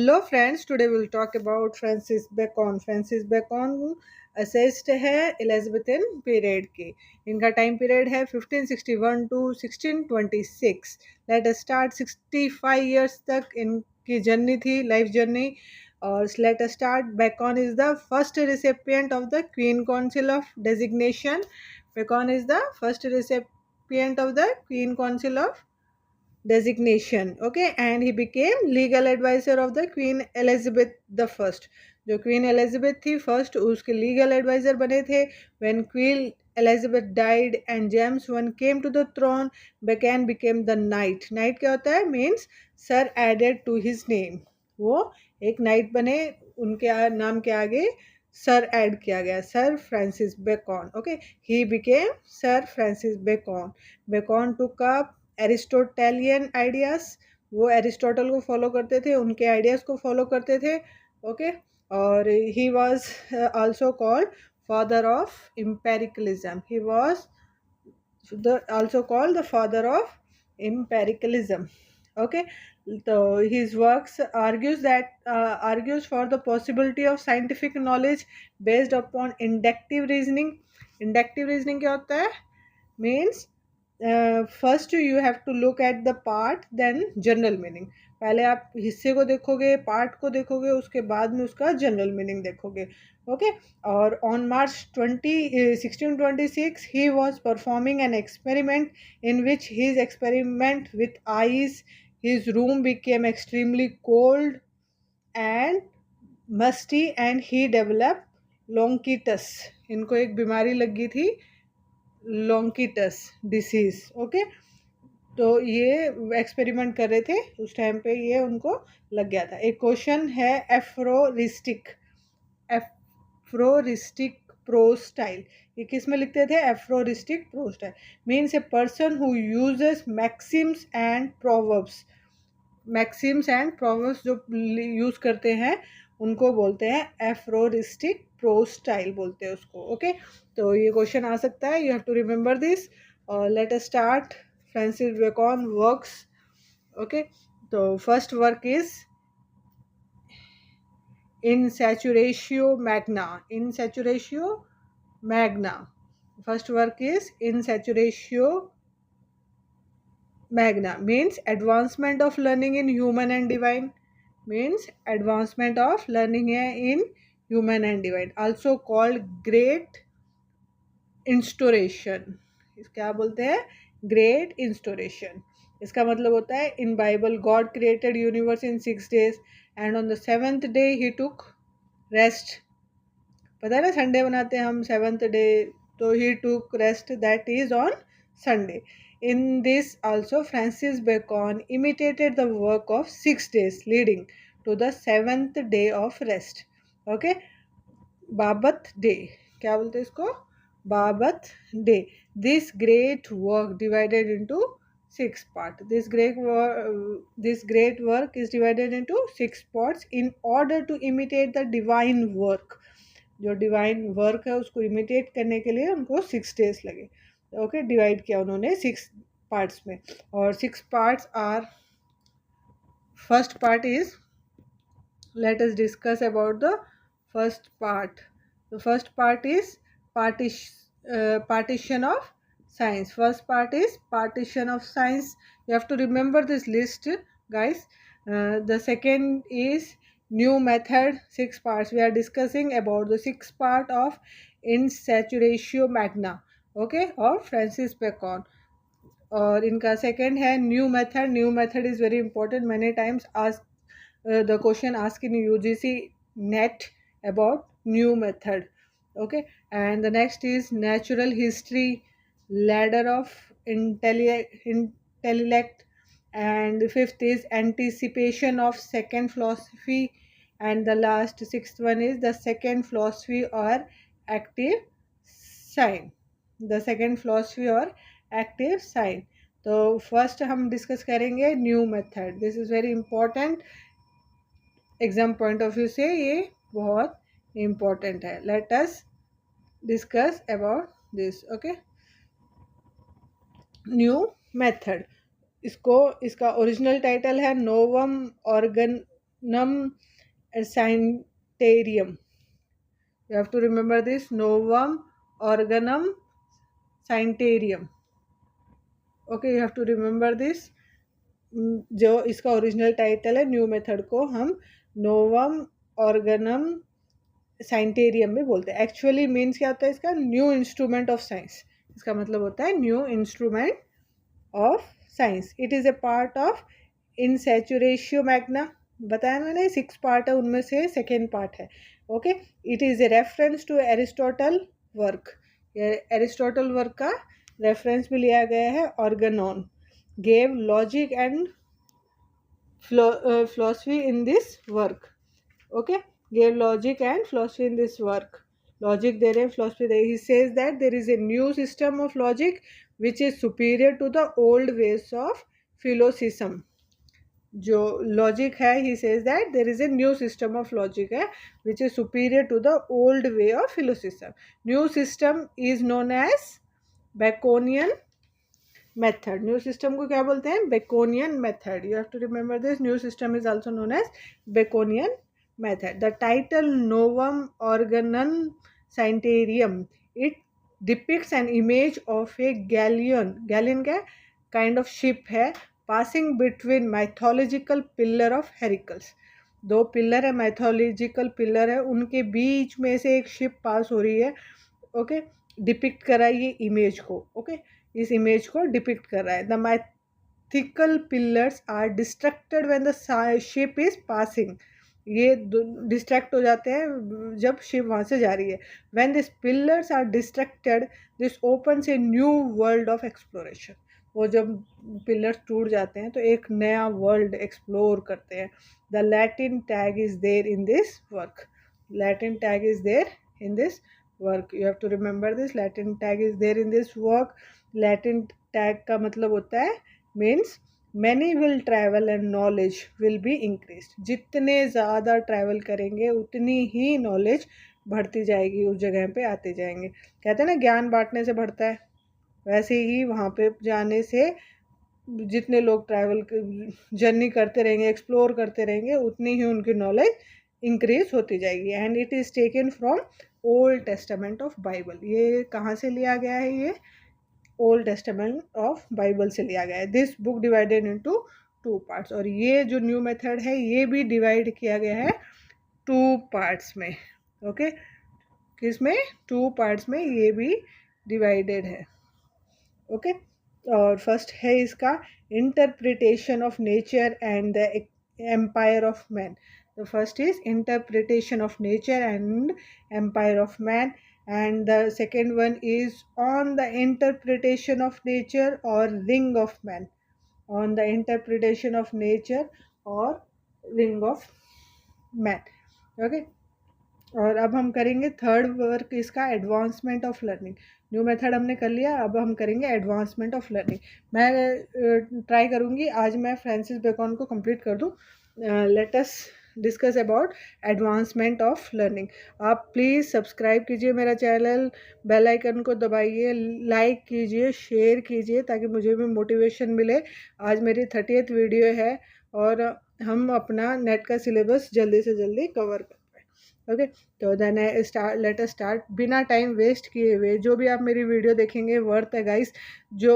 Hello friends, today we'll talk about Francis Bacon. Francis Bacon essayist है Elizabethan period की. इनका time period है 1561 to 1626. Let us start. 65 years तक इनकी journey थी, लाइफ जर्नी. और let us start. Bacon is the first recipient of the queen counsel of designation. Bacon is the first recipient of the queen counsel of designation. Okay, and he became legal advisor of the Queen Elizabeth the First. जो queen Elizabeth थी first, उसके legal advisor बने थे. When queen Elizabeth died and James one came to the throne, Bacon became the knight. Knight क्या होता है? Means sir added to his name. वो एक नाइट बने, उनके नाम के आगे सर ऐड किया गया, Sir Francis Bacon. Okay, he became Sir Francis Bacon. Bacon took up Aristotelian ideas. वो एरिस्टोटल को फॉलो करते थे, उनके आइडियाज़ को फॉलो करते थे. ओके, और he was also called father of empiricalism. He was also called the father of empiricalism. Okay, so his works argues for the possibility of scientific knowledge based upon inductive reasoning. Inductive reasoning क्या होता है? Means first you have to look at the part then general meaning. पहले आप हिस्से को देखोगे, part को देखोगे, उसके बाद में उसका जनरल मीनिंग देखोगे. ओके, और on March 1626 he was performing an experiment in which his experiment with ice his room became extremely cold and musty and he develop bronchitis. इनको एक बीमारी लगी थी, लोंकिटस डिसीज. ओके, तो ये एक्सपेरिमेंट कर रहे थे उस टाइम पे, ये उनको लग गया था. एक क्वेश्चन है एफ्रोरिस्टिक. एफ्रोरिस्टिक प्रोस्टाइल, ये किस में लिखते थे? Aphoristic prose style means a person who uses maxims and proverbs. Maxims and proverbs जो यूज करते हैं उनको बोलते हैं एफ्रोरिस्टिक प्रोस्टाइल बोलते हैं उसको. ओके, तो ये क्वेश्चन आ सकता है, you have to remember this. Let us start. Francis Bacon works. Okay, तो फर्स्ट वर्क इज इन सैचुरेशियो मैग्ना. इन सैचुरेशियो मैग्ना. फर्स्ट वर्क इज इन सैचुरेशियो magna. Means advancement of learning in human and divine. Means advancement of learning in human and divine. Also called great instauration. क्या बोलते हैं? Great Instauration. इसका मतलब होता है in Bible God created universe in 6 days and on the 7th day he took rest. पता है ना, संडे बनाते हैं हम 7th day, तो he took rest, that is on Sunday. In this also Francis Bacon imitated the work of 6 days leading to the 7th day of rest. Okay, बाबत day. क्या बोलते हैं इसको? बाबत day. This great work divided into 6 parts. This great work is divided into 6 parts in order to imitate the divine work. जो divine work है उसको imitate करने के लिए उनको 6 days लगे. ओके, डिवाइड किया उन्होंने 6 पार्ट्स में. और 6 parts are, first part is, let us discuss about the first part. The first part is partition of science. First part is partition of science. You have to remember this list, guys. The second is new method. 6 parts. We are discussing about the 6th part of In Saturatio Magna. Okay, of Francis Bacon. और इनका second है new method. New method is very important. Many times ask the question ask in UGC net about new method. Okay, and the next is natural history, ladder of intellect, and fifth is anticipation of second philosophy, and the last 6th one is the second philosophy or active sign. The second philosophy or active sign. तो first हम discuss करेंगे new method. This is very important, exam point of view से ये बहुत important है. Let us discuss about this. Okay, new method. इसका original title है Novum Sanitarium. You have to remember this. Novum Organum Sanitarium. Okay, you have to remember this. जो इसका original title है, new method को हम Novum Organum साइंटेरियम में बोलते हैं. एक्चुअली मीन्स क्या होता है इसका? New instrument of science. इसका मतलब होता है new instrument of science. It is a part of इन सैचुरेशियो मैग्ना. बताया मैंने 6 पार्ट है, उनमें से सेकेंड पार्ट है. Okay, it is a reference to Aristotle work. Aristotle work का रेफरेंस भी लिया गया है. Organon gave logic and philosophy in this work. Okay, gave logic and philosophy in this work. Logic दे रहे हैं, philosophy they. He says that there is a new system of logic which is superior to the old ways of philosophism. जो logic है, he says that there is a new system of logic है which is superior to the old way of philosophism. New system is known as Baconian method. New system को क्या बोलते हैं? Baconian method. You have to remember this. New system is also known as Baconian method. The title Novum Organum Sanitarium, it depicts an image of a galleon. Galleon क्या? Kind of ship है, passing between mythological pillar of Heracles. 2 pillar है, mythological pillar है, उनके बीच में से एक ship पास हो रही है. ओके, डिपिक्ट करा ये इमेज को. ओके, इस इमेज को डिपिक्ट कर रहा है. The mythical pillars are distracted when the ship is passing. ये डिस्ट्रैक्ट हो जाते हैं जब शिप वहाँ से जा रही है. When this pillars are distracted, this opens a new world of exploration. वो जब पिलर्स टूट जाते हैं तो एक नया वर्ल्ड एक्सप्लोर करते हैं. The Latin tag is there in this work. Latin tag is there in this work. You have to remember this. Latin tag is there in this work. Latin tag का मतलब होता है means many will travel and knowledge will be increased. जितने ज़्यादा travel करेंगे उतनी ही knowledge बढ़ती जाएगी, उस जगह पे आते जाएंगे. कहते हैं ना ज्ञान बांटने से बढ़ता है, वैसे ही वहाँ पे जाने से जितने लोग ट्रैवल जर्नी करते रहेंगे, एक्सप्लोर करते रहेंगे, उतनी ही उनकी नॉलेज इंक्रीज होती जाएगी. And it is taken from old testament of Bible. ये कहाँ से लिया गया है? ये ओल्ड टेस्टामेंट ऑफ बाइबल से लिया गया है. This book divided into 2 parts. और ये जो न्यू मेथड है ये भी डिवाइड किया गया है 2 पार्ट्स में. ओके, किसमें? 2 पार्ट्स में ये भी डिवाइडेड है. ओके, और फर्स्ट है इसका interpretation of nature and the empire of man. The first is interpretation of nature and empire of man, and the second one is on the interpretation of nature or ring of man. On the interpretation of nature or ring of man. Okay, और अब हम करेंगे third work इसका advancement of learning. New method हमने कर लिया, अब हम करेंगे एडवांसमेंट ऑफ लर्निंग. मैं ट्राई करूँगी आज मैं फ्रांसिस बेकन को कंप्लीट कर दूँ. Late us discuss about advancement of learning. आप प्लीज़ सब्सक्राइब कीजिए मेरा चैनल, बेल आइकन को दबाइए, लाइक कीजिए, शेयर कीजिए ताकि मुझे भी मोटिवेशन मिले. आज मेरी 30th वीडियो है और हम अपना नेट का सिलेबस जल्दी से जल्दी कवर कर पाए. ओके, तो देन लेट अस स्टार्ट. बिना टाइम वेस्ट किए हुए जो भी आप मेरी वीडियो देखेंगे वर्थ है गाइस. जो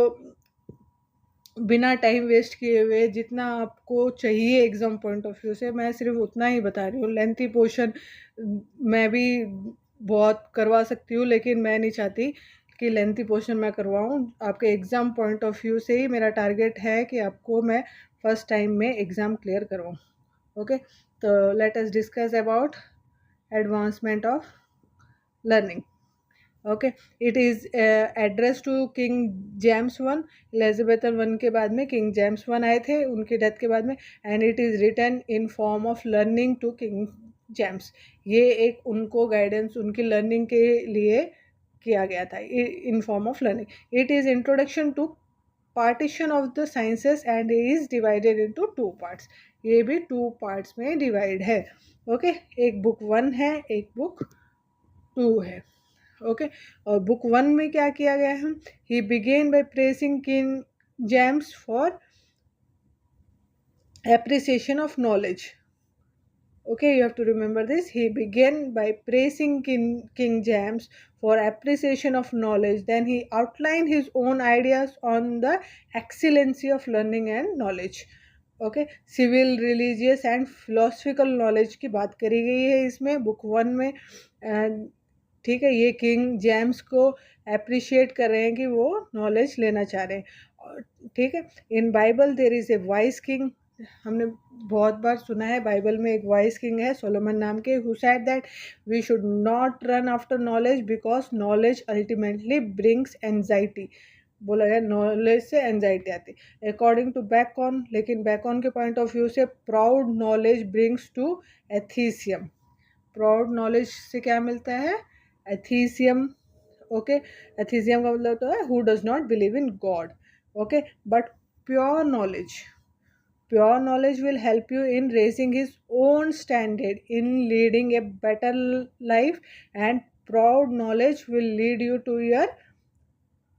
बिना टाइम वेस्ट किए हुए जितना आपको चाहिए एग्ज़ाम पॉइंट ऑफ व्यू से, मैं सिर्फ उतना ही बता रही हूँ. लेंथी पोर्शन मैं भी बहुत करवा सकती हूँ, लेकिन मैं नहीं चाहती कि लेंथी पोर्शन मैं करवाऊँ. आपके एग्ज़ाम पॉइंट ऑफ व्यू से ही मेरा टारगेट है कि आपको मैं फर्स्ट टाइम में एग्ज़ाम क्लियर करवाऊँ. ओके, तो let us discuss about advancement of learning. Okay, it is address to king James one. Elizabethan one के बाद में किंग जेम्स वन आए थे, उनकी डेथ के बाद में. And it is written in form of learning to king James. ये एक उनको गाइडेंस उनकी लर्निंग के लिए किया गया था in form of learning. It is introduction to partition of the sciences and is divided into 2 parts. ये भी 2 पार्ट्स में डिवाइड है. ओके, एक बुक 1 है, एक बुक 2 है. ओके, और बुक 1 में क्या किया गया है? ही begin by pressing king James for appreciation of knowledge. Okay, you have to remember this. He began by praising King James for appreciation of knowledge. Then he outlined his own ideas on the excellency of learning and knowledge. Okay, civil, religious and philosophical knowledge की बात करी गई है इसमें book 1 में. ठीक है, ये किंग जेम्स को अप्रिशिएट कर रहे हैं कि वो नॉलेज लेना चाह रहे हैं. ठीक है, in Bible there is a wise king. हमने बहुत बार सुना है बाइबल में एक वाइस किंग है सोलोमन नाम के, who said that we should not run after knowledge because knowledge ultimately brings anxiety. बोला गया नॉलेज से एंजाइटी आती है अकॉर्डिंग टू बैकॉन. लेकिन बैकॉन के पॉइंट ऑफ व्यू से proud knowledge brings to atheism. Proud knowledge से क्या मिलता है? एथीसियम. ओके, एथीसियम का मतलब होता है who does not believe in God. Okay, but pure knowledge will help you in raising his own standard, in leading a better life, and proud knowledge will lead you to your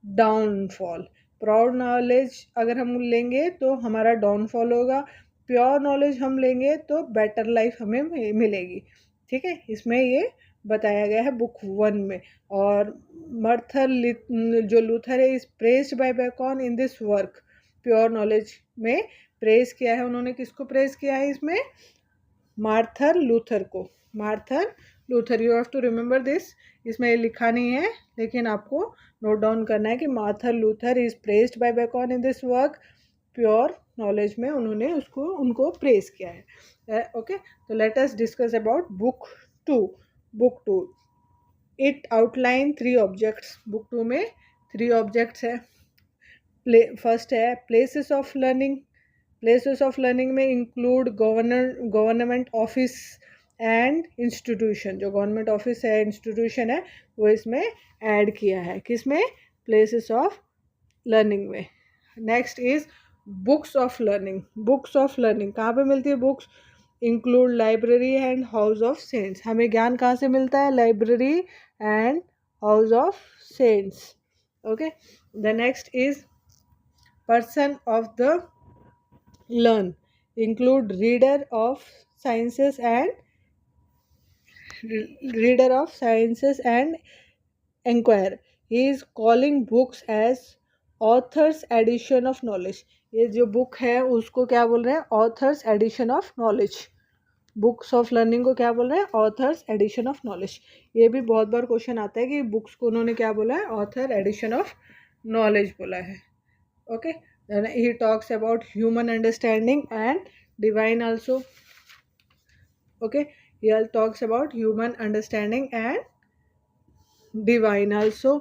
downfall. Proud knowledge अगर हम लेंगे तो हमारा downfall होगा. Pure knowledge हम लेंगे तो better life हमें मिलेगी. ठीक है, इसमें ये बताया गया है बुक 1 में. और मर्थर जो लूथर है is praised by Bacon in this work. Pure knowledge में प्रेस किया है उन्होंने. किसको प्रेस किया है इसमें? मार्थर लूथर को. Martin Luther, you have to remember this. इसमें लिखा नहीं है लेकिन आपको नोट डाउन करना है कि Martin Luther is praised by Bacon in this work. Pure knowledge में उन्होंने उनको प्रेस किया है. ओके, तो let us discuss about book 2. Book 2 it outline 3 objects. Book 2 में 3 ऑब्जेक्ट्स है. फर्स्ट है places of learning. Places of learning में include government office and institution. जो गवर्नमेंट ऑफिस है, इंस्टीट्यूशन है, वो इसमें ऐड किया है. किसमें? प्लेसेस ऑफ लर्निंग में. Next is books of learning. Books of learning कहाँ पे मिलती है books? Include library and house of cents. हमें ज्ञान कहाँ से मिलता है? Library and house of cents. Okay, the next is person of the learn. Include reader of sciences and inquire. He is calling books as author's addition of knowledge. ये जो book है उसको क्या बोल रहे हैं? author's addition of knowledge. Books of learning को क्या बोल रहे हैं? Author's addition of knowledge. ये भी बहुत बार क्वेश्चन आता है कि बुक्स को उन्होंने क्या बोला है? ऑथर एडिशन ऑफ नॉलेज बोला है. Okay, then he talks about human understanding and divine also. Okay, he talks about human understanding and divine also,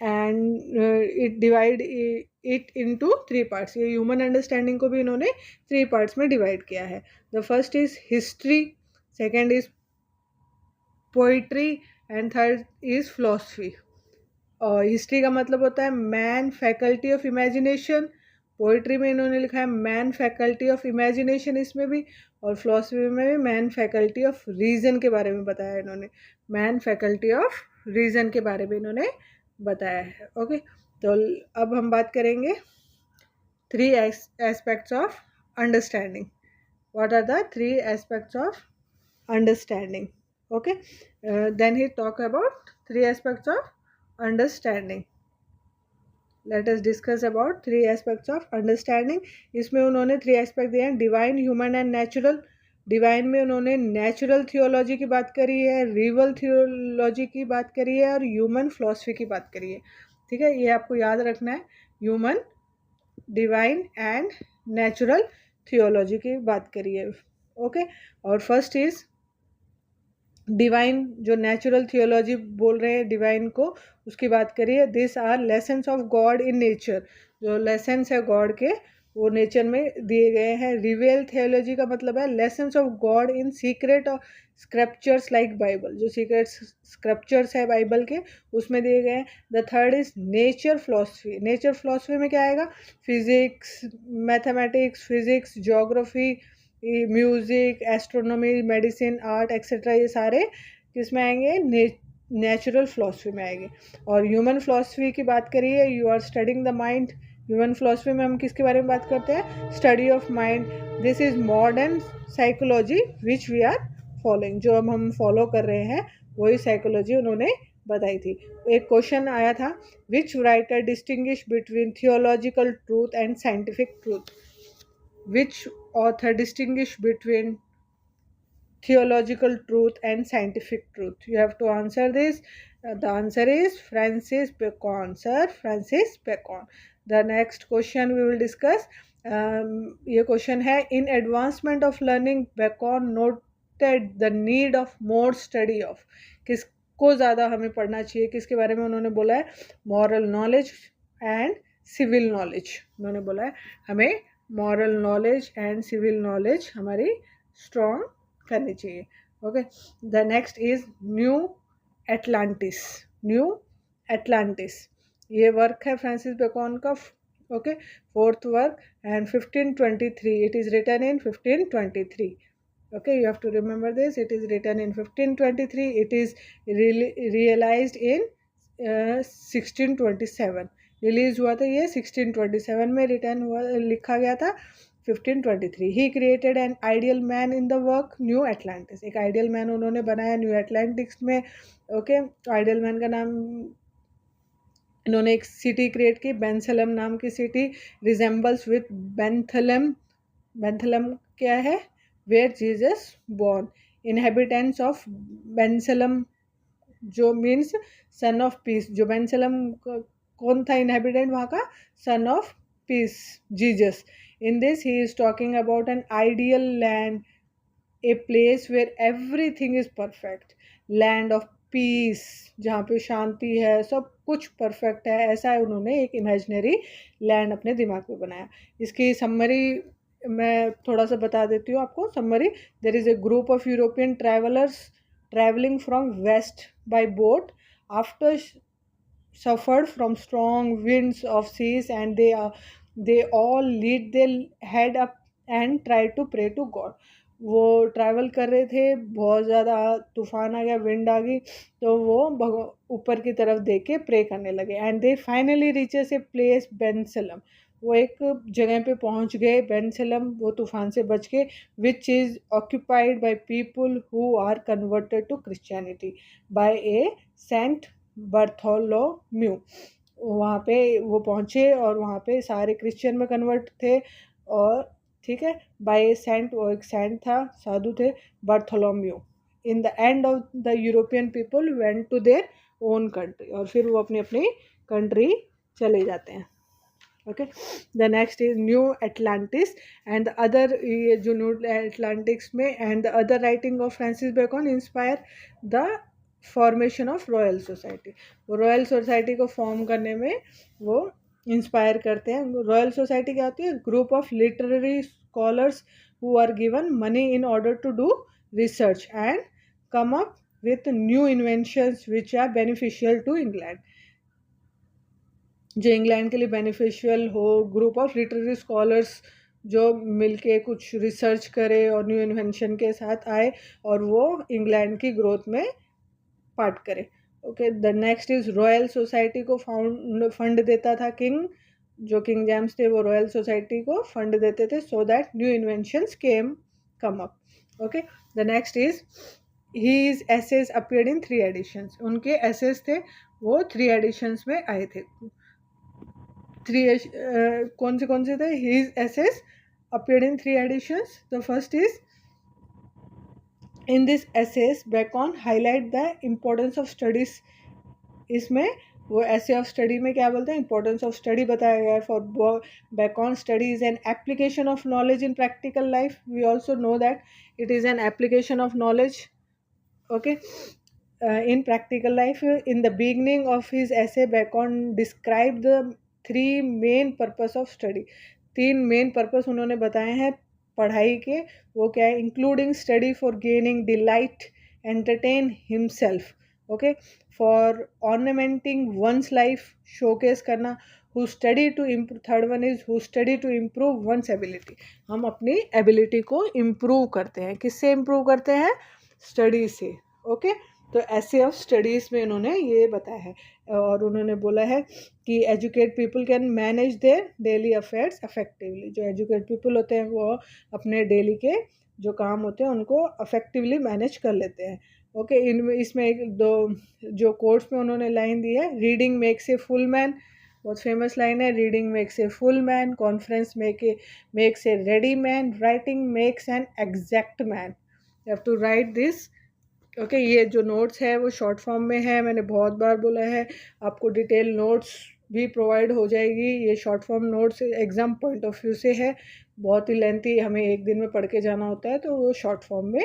and it divide it into 3 parts. ये human understanding को भी इन्होंने 3 parts में divide किया है. The first is history, second is poetry, and third is philosophy. और history का मतलब होता है man faculty of imagination. Poetry में इन्होंने लिखा है मैन फैकल्टी ऑफ इमेजिनेशन इसमें भी. और फिलोसफी में भी मैन फैकल्टी ऑफ रीज़न के बारे में बताया इन्होंने. मैन फैकल्टी ऑफ रीज़न के बारे में इन्होंने बताया है. ओके, तो अब हम बात करेंगे 3 aspects of understanding. What are the 3 aspects of understanding? Okay, then he talk about 3 aspects of understanding. Let us discuss about 3 aspects of understanding. इसमें उन्होंने 3 एस्पेक्ट दिए हैं. Divine, human and natural. Divine में उन्होंने नेचुरल थियोलॉजी की बात करी है, रिवल थियोलॉजी की बात करी है और ह्यूमन फिलोसफी की बात करी है. ठीक है, ये आपको याद रखना है. Human, divine and natural theology की बात करी है. ओके, और फर्स्ट इज डिवाइन. जो नेचुरल थियोलॉजी बोल रहे हैं डिवाइन को, उसकी बात करिए. This are lessons of God in nature. जो लेसन्स है गॉड के वो नेचर में दिए गए हैं. रिवेल थियोलॉजी का मतलब है lessons of God in secret और स्क्रिप्चर्स लाइक बाइबल. जो सीक्रेट स्क्रिप्चर्स है बाइबल के उसमें दिए गए हैं. The third is nature philosophy. Nature philosophy में क्या आएगा? Physics, mathematics, physics, geography, music, astronomy, medicine, art etcetera. ये सारे किस में आएंगे? नेचुरल फिलोसफी में आएंगे. और ह्यूमन फिलोसफी की बात करिए, you are studying the mind. Human philosophy में हम किसके बारे में बात करते हैं? Study of mind. This is modern psychology which we are following, जो अब हम फॉलो कर रहे हैं वही साइकोलॉजी उन्होंने बताई थी। एक क्वेश्चन आया था, which writer distinguish between theological truth and scientific truth, which author distinguish between theological truth and scientific truth? You have to answer this. The answer is Francis Bacon, sir, Francis Bacon. The next question we will discuss, ये question है, in advancement of learning Bacon noted the need of more study of, किसको ज़्यादा हमें पढ़ना चाहिए, किसके बारे में उन्होंने बोला है, moral knowledge and civil knowledge. उन्होंने बोला है हमें moral knowledge and civil knowledge हमारी स्ट्रॉन्ग करनी चाहिए। Okay, the next is new Atlantis. New Atlantis ये वर्क है फ्रांसिस बेकॉन का, okay, fourth work, and 1523 it is written in 1523। okay, you have to remember this, it is written in 1523, it is realized in 1627, release हुआ था ये 1627 में, return हुआ, लिखा गया था 1523। He created an ideal man in the work new Atlantis, एक ideal man उन्होंने बनाया न्यू एटलांटिस में। ओके, आइडियल मैन का नाम, इन्होंने एक सिटी क्रिएट की, बेंथलेम नाम की city, resembles with Bensalem. Bensalem क्या है, where Jesus born, inhabitants of Bensalem, जो मीन्स सन ऑफ पीस, जो बेंथलेम कौन था इनहेबिटेंट वहाँ का, son of peace, Jesus. In this he is talking about an ideal land, a place where everything is perfect, land of peace, जहाँ पे शांति है, सब कुछ परफेक्ट है, ऐसा है उन्होंने एक इमेजिनरी लैंड अपने दिमाग में बनाया। इसकी समरी मैं थोड़ा सा बता देती हूँ आपको, summary. There is a group of European travellers travelling from west by boat after suffered from strong winds of seas, and they all lead their head up and try to pray to God. वो travel कर रहे थे, बहुत ज़्यादा तूफान आ गया, wind आ गई, तो वो ऊपर की तरफ देख के प्रे करने लगे। And they finally reaches a place Bensalem, वो एक जगह पे पहुंच गए बेंथलेम, वो तूफान से बच के, which is occupied by people who are converted to Christianity by a saint Bartholomew. वहाँ पे वो पहुँचे और वहाँ पे सारे क्रिश्चियन में कन्वर्ट थे, और ठीक है, बाय सेंट, वो एक सेंट था, साधु थे, Bartholomew. In the end of the European people went to their own country, और फिर वो अपनी अपनी कंट्री चले जाते हैं। Okay, the next is new Atlantis and the other, ये जो न्यू एटलांटिक्स में and the other writing of Francis Bacon inspire the formation of royal society. वो रॉयल सोसाइटी को फॉर्म करने में वो इंस्पायर करते हैं। रॉयल सोसाइटी क्या होती है, group of literary scholars who are given money in order to do research and come up with new inventions which are beneficial to England, जो इंग्लैंड के लिए बेनिफिशियल हो। ग्रुप ऑफ लिटरेरी स्कॉलर्स जो मिलके कुछ रिसर्च करे और new invention के साथ आए, और वो इंग्लैंड की ग्रोथ में पार्ट करे। Okay, the next is royal society को फंड देता था किंग, जो किंग जेम्स थे वो रॉयल सोसाइटी को फंड देते थे, so that new inventions come up. Okay, the next is his essays appeared in 3 editions, उनके एसेज थे वो 3 एडिशंस में आए थे। कौन से थे, his essays appeared in 3 editions. The first is, in this essays Bacon highlight the importance of studies. इसमें वो ऐसे ऑफ स्टडी में क्या बोलते हैं, इंपॉर्टेंस ऑफ स्टडी बताया गया है। For Bacon study is an application of knowledge in practical life, we also know that it is an application of knowledge, okay, in practical life. In the beginning of his essay, Bacon described the 3 main purpose of study. 3 main purpose उन्होंने बताए हैं पढ़ाई के, वो क्या है, including study for gaining delight, entertain himself, okay, for ornamenting one's life, showcase करना, who study to improve, third one is who study to improve one's ability, हम अपनी एबिलिटी को इम्प्रूव करते हैं, किससे इम्प्रूव करते हैं, स्टडी से। ओके, तो ऐसे ऑफ स्टडीज़ में इन्होंने ये बताया है, और उन्होंने बोला है कि educate people can manage their daily affairs effectively. जो एजुकेट पीपल होते हैं वो अपने डेली के जो काम होते हैं उनको अफेक्टिवली मैनेज कर लेते हैं। ओके, इनमें इसमें एक दो जो कोर्स में उन्होंने लाइन दी है, reading makes a full man, बहुत फेमस लाइन है, reading makes a full man, conference makes a ready man, writing makes an exact man. You have to write this. Okay, ये जो नोट्स है वो शॉर्ट फॉर्म में है, मैंने बहुत बार बोला है, आपको डिटेल नोट्स भी प्रोवाइड हो जाएगी। ये short form notes exam point of view से है, बहुत ही लेंथी, हमें एक दिन में पढ़ के जाना होता है, तो वो शॉर्ट फॉर्म में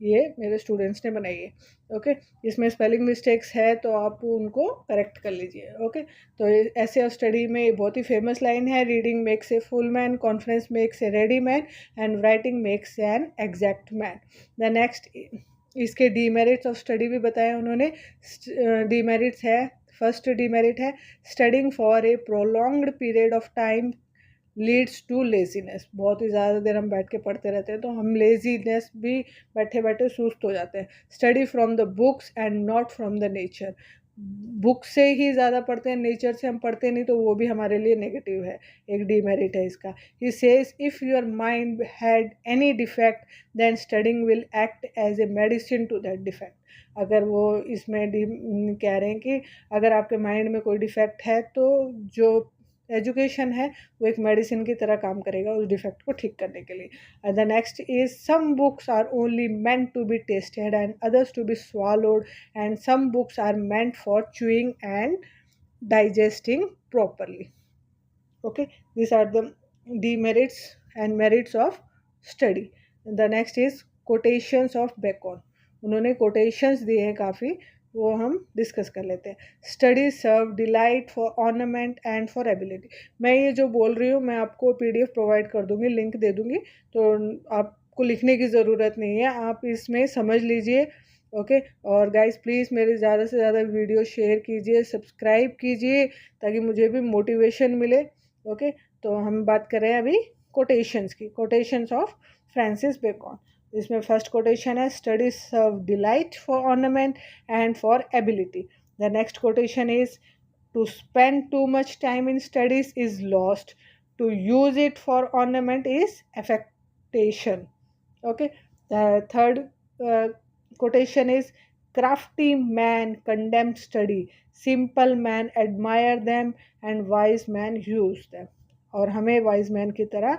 ये मेरे स्टूडेंट्स ने बनाई है। ओके, इसमें स्पेलिंग मिस्टेक्स है तो आप उनको करेक्ट कर लीजिए। ओके, तो ऐसे स्टडी में बहुत ही फेमस लाइन है, reading makes a full man, conference makes a ready man and writing makes an exact man. The next, इसके डीमेरिट्स ऑफ स्टडी भी बताया उन्होंने। डीमेरिट्स है, फर्स्ट डीमेरिट है, studying for a prolonged period of time leads to laziness. बहुत ही ज़्यादा देर हम बैठ के पढ़ते रहते हैं तो हम लेजीनेस भी, बैठे बैठे सुस्त हो जाते हैं। Study from the books and not from the nature. Book से ही ज़्यादा पढ़ते हैं, नेचर से हम पढ़ते नहीं, तो वो भी हमारे लिए नेगेटिव है, एक डीमेरिट है इसका। He says if your mind had any defect then studying will act as a medicine to that defect. अगर वो इसमें कह रहे हैं कि अगर आपके माइंड में कोई डिफेक्ट है तो जो एजुकेशन है वो एक मेडिसिन की तरह काम करेगा उस डिफेक्ट को ठीक करने के लिए। The next is some books are only meant to be tasted and others to be swallowed and some books are meant for chewing and digesting properly. Okay, these are the demerits and merits of study. The next is quotations of Bacon. उन्होंने quotations दिए हैं काफ़ी, वो हम discuss कर लेते हैं। Study serve delight for ornament and for ability. मैं ये जो बोल रही हूँ मैं आपको PDF प्रोवाइड कर दूँगी, लिंक दे दूँगी, तो आपको लिखने की ज़रूरत नहीं है, आप इसमें समझ लीजिए। ओके, और गाइस प्लीज़ मेरे ज़्यादा से ज़्यादा वीडियो शेयर कीजिए, सब्सक्राइब कीजिए ताकि मुझे भी मोटिवेशन मिले। ओके, तो हम बात कर रहे हैं अभी कोटेशंस की, कोटेशंस ऑफ फ्रांसिस बेकन। इसमें फर्स्ट कोटेशन है, study serve delight for ornament and for ability. The next quotation is, to spend too much time in studies is lost, to use it for ornament is affectation. Okay, the third quotation is, crafty man condemn study, simple man admire them and wise man use them। और हमें wise man की तरह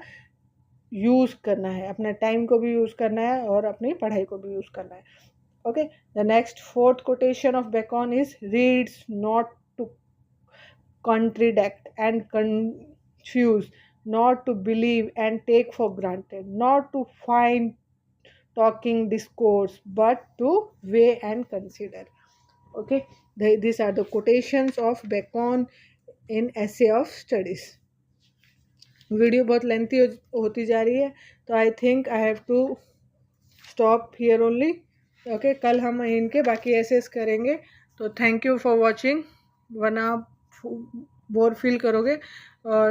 use करना है, अपने time को भी use करना है और अपनी पढ़ाई को भी यूज़ करना है। Okay, the next fourth quotation of Bacon is, reads not to contradict and confuse, not to believe and take for granted, not to find talking discourse, but to weigh and consider. Okay, these are the quotations of Bacon in Essay of Studies. Video बहुत lengthy होती जा रही है, तो I think I have to stop here only. Okay, कल हम इनके बाकी एसेस करेंगे। तो थैंक यू फॉर वॉचिंग, वरना आप बोर फील करोगे।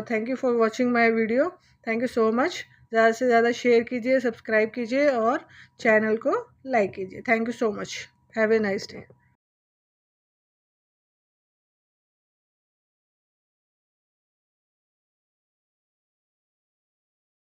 Thank you for watching my video, thank you so much. ज़्यादा से ज़्यादा शेयर कीजिए, सब्सक्राइब कीजिए और चैनल को लाइक कीजिए। Thank you so much, have a nice day.